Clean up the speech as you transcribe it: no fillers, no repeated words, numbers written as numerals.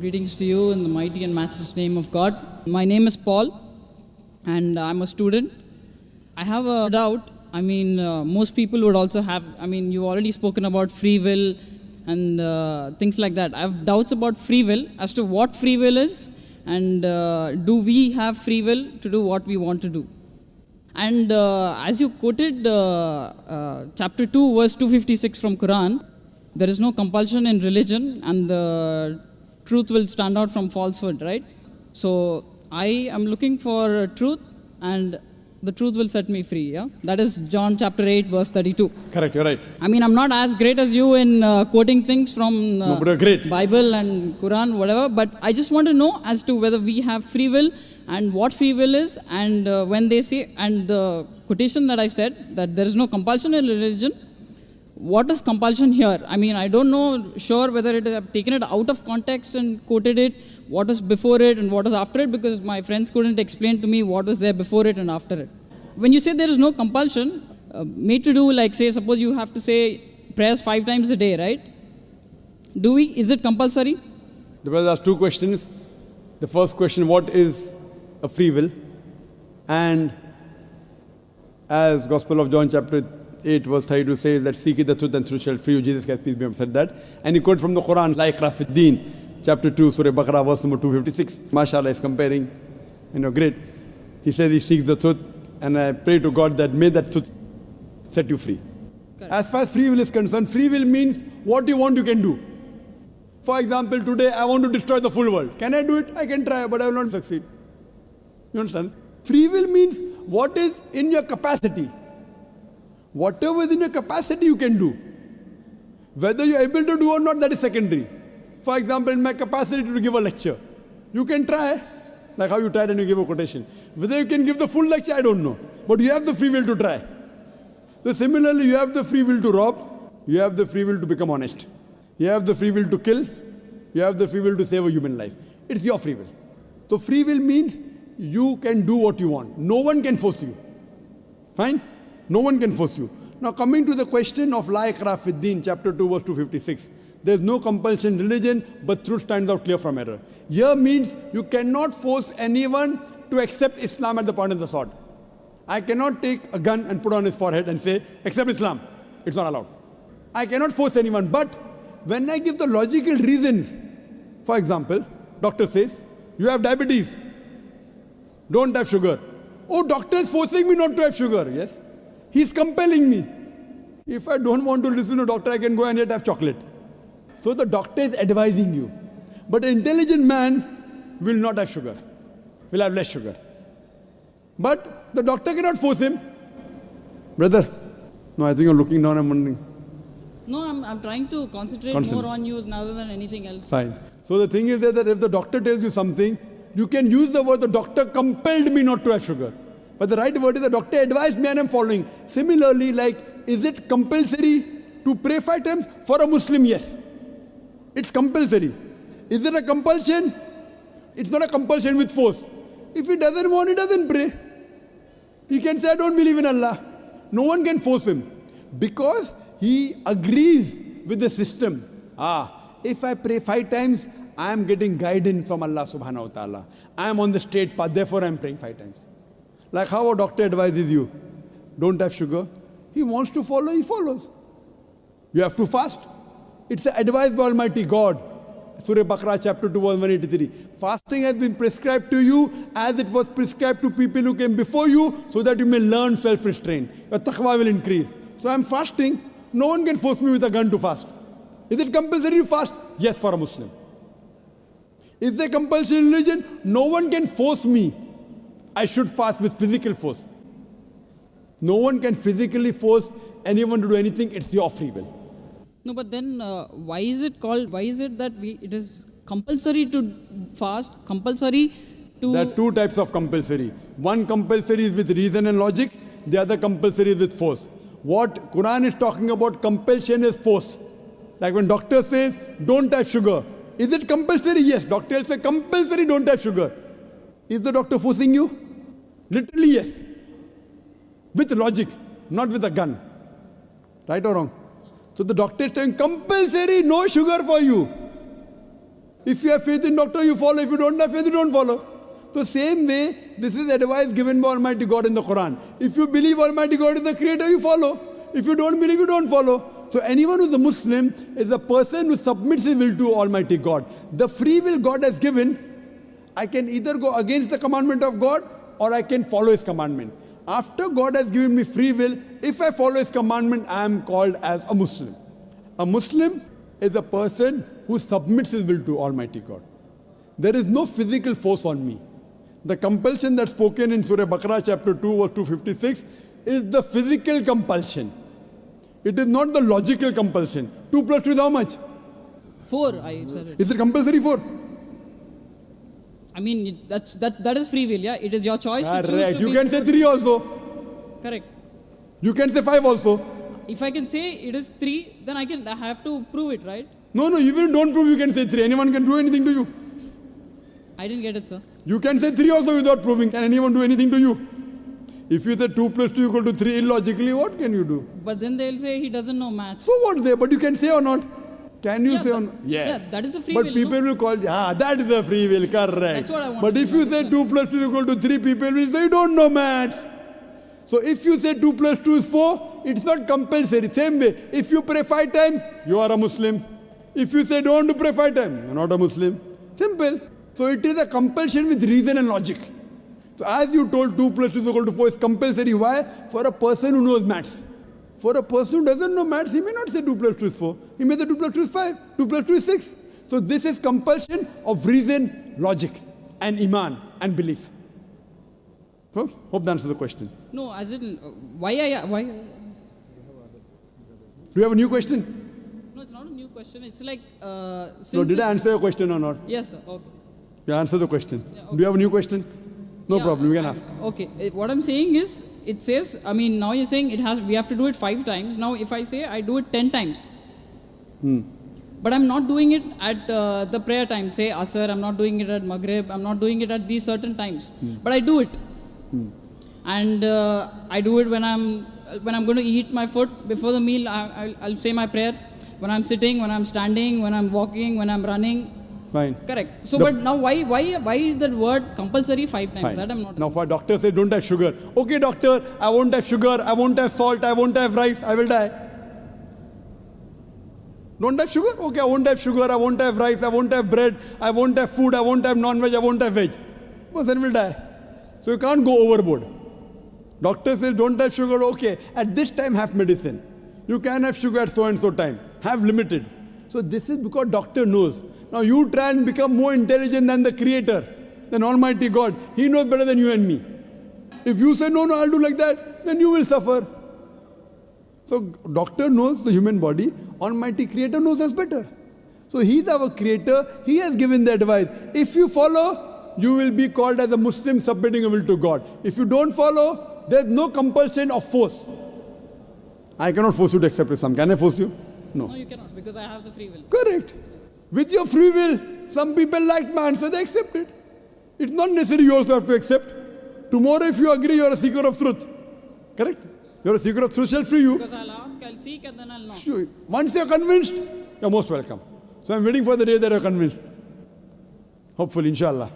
Greetings to you in the mighty and matchless name of God. My name is Paul, and I'm a student. I have a doubt. Most people would also have. You've already spoken about free will and things like that. I have doubts about free will as to what free will is, and do we have free will to do what we want to do? And as you quoted chapter 2, verse 256 from Quran, there is no compulsion in religion, and the truth will stand out from falsehood, right? So I am looking for truth, and the truth will set me free, yeah? That is John chapter 8, verse 32. Correct, you're right. I'm not as great as you in quoting things from No, but you're great. Bible and Quran, whatever, but I just want to know as to whether we have free will and what free will is, and when they say, and the quotation that I said, that there is no compulsion in religion, what is compulsion here? I don't know sure whether it have taken it out of context and quoted it, what is before it and what is after it, because my friends couldn't explain to me what was there before it and after it. When you say there is no compulsion, made to do, like say, suppose you have to say prayers 5 times a day, right? Is it compulsory? The brother asked 2 questions. The first question, what is a free will? And as Gospel of John chapter 8 verse 32 says that seek ye the truth and truth shall free you. Jesus Christ, peace be upon him, said that. And he quoted from the Quran, naik chapter 2, Surah Baqarah, verse number 256. MashaAllah is comparing, great. He says he seeks the truth, and I pray to God that may that truth set you free. Correct. As far as free will is concerned, free will means what you want you can do. For example, today I want to destroy the full world. Can I do it? I can try, but I will not succeed. You understand? Free will means what is in your capacity. Whatever is in your capacity you can do. Whether you are able to do or not, that is secondary. For example, in my capacity to give a lecture, you can try, like how you tried and you give a quotation. Whether you can give the full lecture, I don't know. But you have the free will to try. So similarly, you have the free will to rob, you have the free will to become honest. You have the free will to kill, you have the free will to save a human life. It's your free will. So free will means you can do what you want. No one can force you. Fine? No one can force you. Now coming to the question of La ikrah fi din, chapter 2, verse 256. There is no compulsion in religion, but truth stands out clear from error. Here means you cannot force anyone to accept Islam at the point of the sword. I cannot take a gun and put on his forehead and say, accept Islam. It's not allowed. I cannot force anyone, but when I give the logical reasons, for example, doctor says, you have diabetes, don't have sugar. Oh, doctor is forcing me not to have sugar. Yes. He's compelling me. If I don't want to listen to doctor, I can go and yet have chocolate. So the doctor is advising you. But an intelligent man will not have sugar, will have less sugar. But the doctor cannot force him. Brother, no, I think you're looking down, I'm wondering. No, I'm trying to concentrate more on you rather than anything else. Fine. So the thing is that if the doctor tells you something, you can use the word, the doctor compelled me not to have sugar. But the right word is the doctor advised me and I'm following. Similarly, is it compulsory to pray 5 times? For a Muslim, yes. It's compulsory. Is it a compulsion? It's not a compulsion with force. If he doesn't want, he doesn't pray. He can say, I don't believe in Allah. No one can force him. Because he agrees with the system. If I pray 5 times, I am getting guidance from Allah subhanahu wa ta'ala. I am on the straight path, therefore I am praying 5 times. Like how a doctor advises you, don't have sugar. He wants to follow, he follows. You have to fast. It's advised by Almighty God. Surah Baqarah chapter 2 verse 183. Fasting has been prescribed to you as it was prescribed to people who came before you, so that you may learn self-restraint. Your taqwa will increase. So I'm fasting. No one can force me with a gun to fast. Is it compulsory to fast? Yes, for a Muslim. Is there compulsion in religion? No one can force me. I should fast with physical force. No one can physically force anyone to do anything. It's your free will. No, but then why is it that it is compulsory to fast, compulsory to... There are 2 types of compulsory. One compulsory is with reason and logic. The other compulsory is with force. What Quran is talking about, compulsion is force. Like when doctor says, don't have sugar. Is it compulsory? Yes. Doctor will say, compulsory, don't have sugar. Is the doctor forcing you? Literally, yes. With logic, not with a gun. Right or wrong? So the doctor is saying, compulsory, no sugar for you. If you have faith in doctor, you follow. If you don't have faith, you don't follow. So same way, this is advice given by Almighty God in the Quran. If you believe Almighty God is the creator, you follow. If you don't believe, you don't follow. So anyone who is a Muslim is a person who submits his will to Almighty God. The free will God has given, I can either go against the commandment of God or I can follow His commandment. After God has given me free will, if I follow His commandment, I am called as a Muslim. A Muslim is a person who submits his will to Almighty God. There is no physical force on me. The compulsion that's spoken in Surah Baqarah chapter 2 verse 256 is the physical compulsion. It is not the logical compulsion. 2 plus 2 is how much? 4, I said it. Is it compulsory 4? I mean, that is free will, yeah? It is your choice to choose right. to You be can say 3 also. Correct. You can say 5 also. If I can say it is 3, then I have to prove it, right? No, even if you don't prove, you can say 3. Anyone can do anything to you. I didn't get it, sir. You can say 3 also without proving. Can anyone do anything to you? If you say 2 plus 2 equal to 3 illogically, what can you do? But then they'll say he doesn't know maths. So what's there? But you can say or not? Can you say or not? Yes. Yes. That is a free but will. But people will call, that is a free will, correct. That's what I want. But if you say 2 plus 2 equal to 3, people will say you don't know maths. So if you say 2 plus 2 is 4, it's not compulsory. Same way, if you pray 5 times, you are a Muslim. If you say don't pray 5 times, you're not a Muslim. Simple. So it is a compulsion with reason and logic. So as you told 2 plus 2 is equal to 4 is compulsory. Why? For a person who knows maths. For a person who doesn't know maths, he may not say 2 plus 2 is 4. He may say 2 plus 2 is 5. 2 plus 2 is 6. So this is compulsion of reason, logic, and iman, and belief. So, hope that answers the question. No, as in, why? Do you have a new question? No, it's not a new question. It's like, No, did I answer your question or not? Yes, sir. Okay. You answer the question. Yeah, okay. Do you have a new question? No Yeah, problem, you can ask. Okay. What I'm saying is, it says, I mean, now you're saying we have to do it 5 times. Now, if I say I do it 10 times. But I'm not doing it at the prayer time. Say Asr, I'm not doing it at Maghrib. I'm not doing it at these certain times. But I do it. And I do it when I'm going to eat my food before the meal. I'll say my prayer. When I'm sitting, when I'm standing, when I'm walking, when I'm running. Fine. Correct. So, but now why that word compulsory 5 times? Fine. That I'm not. Now, for doctor say don't have sugar. Okay, doctor, I won't have sugar. I won't have salt. I won't have rice. I will die. Don't have sugar? Okay, I won't have sugar. I won't have rice. I won't have bread. I won't have food. I won't have non-veg. I won't have veg. Person will die. So you can't go overboard. Doctor says don't have sugar. Okay, at this time have medicine. You can have sugar at so and so time. Have limited. So this is because doctor knows. Now you try and become more intelligent than the Creator, than Almighty God. He knows better than you and me. If you say, no, I'll do like that, then you will suffer. So doctor knows the human body. Almighty Creator knows us better. So He's our Creator. He has given the advice. If you follow, you will be called as a Muslim submitting your will to God. If you don't follow, there's no compulsion of force. I cannot force you to accept Islam. Can I force you? No. No, you cannot, because I have the free will. Correct. With your free will, some people liked my answer, they accepted. It's not necessary you also have to accept. Tomorrow if you agree, you're a seeker of truth. Correct? You're a seeker of truth, shall free you. Because I'll ask, I'll seek, and then I'll knock. Sure. Once you're convinced, you're most welcome. So I'm waiting for the day that you're convinced. Hopefully, inshallah.